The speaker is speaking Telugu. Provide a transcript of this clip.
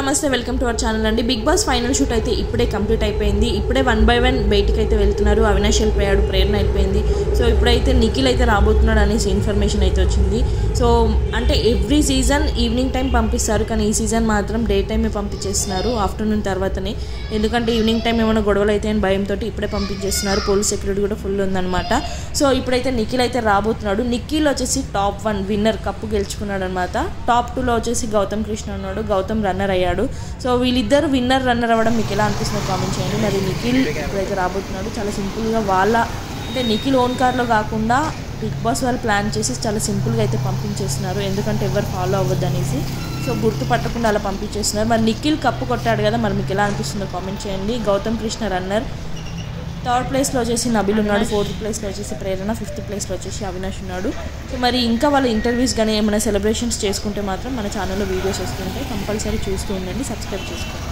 నమస్తే వెల్కమ్ టు అవర్ ఛానల్ అండి. బిగ్ బాస్ ఫైనల్ షూట్ అయితే ఇప్పుడే కంప్లీట్ అయిపోయింది. ఇప్పుడే 1 by 1 బయటికి అయితే వెళ్తున్నారు. అవినాష్ వెళ్ళిపోయాడు, ప్రేరణ అయిపోయింది. సో ఇప్పుడైతే నిఖిల్ అయితే రాబోతున్నాడు అనేసి ఇన్ఫర్మేషన్ అయితే వచ్చింది. సో అంటే ఎవ్రీ సీజన్ ఈవినింగ్ టైం పంపిస్తారు, కానీ ఈ సీజన్ మాత్రం డే టైమే పంపించేస్తున్నారు, ఆఫ్టర్నూన్ తర్వాతనే. ఎందుకంటే ఈవినింగ్ టైం ఏమైనా గొడవలు అయితే అని భయంతో ఇప్పుడే పంపించేస్తున్నారు. పోలీస్ సెక్యూరిటీ కూడా ఫుల్ ఉందన్నమాట. సో ఇప్పుడైతే నిఖిల్ అయితే రాబోతున్నాడు. నిఖిల్ వచ్చేసి టాప్ 1 విన్నర్, కప్పు గెలుచుకున్నాడు అనమాట. టాప్ 2లో వచ్చేసి గౌతమ్ కృష్ణ ఉన్నాడు. గౌతమ్ రన్నర్ అయ్యాడు. సో వీళ్ళిద్దరు విన్నర్ రన్నర్ అవ్వడం మీకు ఎలా అనిపిస్తుందో కామెంట్ చేయండి. మరి నిఖిల్ ఇప్పుడైతే రాబోతున్నాడు. చాలా సింపుల్గా అంటే నిఖిల్ ఓన్ కార్లో కాకుండా బిగ్ బాస్ వాళ్ళు ప్లాన్ చేసి చాలా సింపుల్గా అయితే పంపించేస్తున్నారు. ఎందుకంటే ఎవరు ఫాలో అవ్వద్దు అనేసి. సో గుర్తుపట్టకుండా అలా పంపించేస్తున్నారు. మరి నిఖిల్ కప్పు కొట్టాడు కదా, మరి మీకు ఎలా అనిపిస్తుందో కామెంట్ చేయండి. గౌతమ్ కృష్ణ రన్నర్, 3rd ప్లేస్లో వచ్చేసి నబిల్ ఉన్నాడు, 4th ప్లేస్లో వచ్చేసి ప్రేరణ, 5th ప్లేస్లో వచ్చేసి అవినాష్ ఉన్నాడు. సో మరి ఇంకా వాళ్ళ ఇంటర్వ్యూస్ కానీ ఏమైనా సెలబ్రేషన్స్ చేసుకుంటే మాత్రం మన ఛానల్లో వీడియోస్ వస్తుంటాయి. కంపల్సరీ చూస్తూ ఉండండి, సబ్స్క్రైబ్ చేసుకోండి.